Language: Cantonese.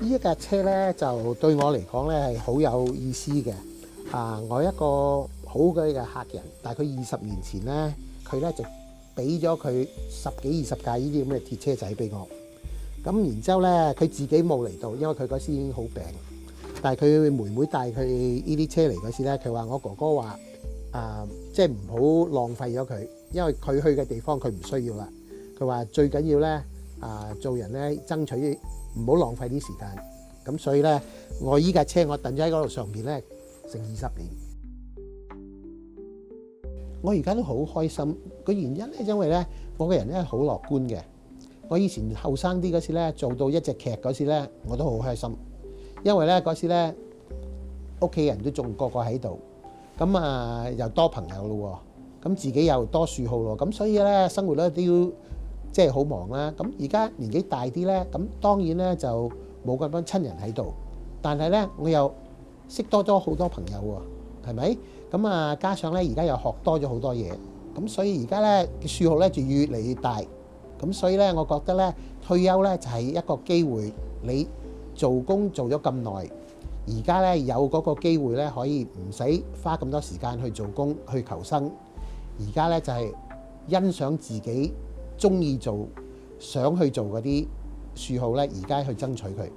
呢一架車咧就對我嚟講咧係好有意思嘅。我一個好嘅客人，大概20年前咧，佢咧就俾咗佢10幾20架呢啲咁嘅鐵車仔俾我。咁然之後咧，佢自己冇嚟到，因為佢嗰時已經好病。但係佢妹妹帶佢呢啲車嚟嗰時咧，佢話我哥哥話即係唔好浪費咗佢，因為佢去嘅地方佢唔需要啦。佢話最緊要咧做人咧爭取唔好浪費啲時間。咁所以咧，我依架車我等咗喺嗰度上邊咧成20年。我而家都好開心，個原因咧，因為咧我個人咧好樂觀嘅。我以前後生啲嗰時咧，做到一隻劇嗰時咧，我都好開心，因為咧嗰時咧屋企人都仲個個喺度，咁又多朋友咯，咁自己又多嗜好咯，咁所以咧生活咧都要即係好忙啦。咁而家年紀大啲咧，咁當然咧就冇咁多親人喺度，但係咧我又識多咗好多朋友喎，係咪？咁加上咧而家又學多咗好多嘢，咁所以而家咧嘅嗜好咧就越嚟越大。咁所以咧，我覺得咧退休咧就係一個機會。你做工做咗咁耐，而家咧有嗰個機會咧，可以唔使花咁多時間去做工去求生。而家咧就係欣賞自己中意做、想去做嗰啲嗜好咧，而家去爭取佢。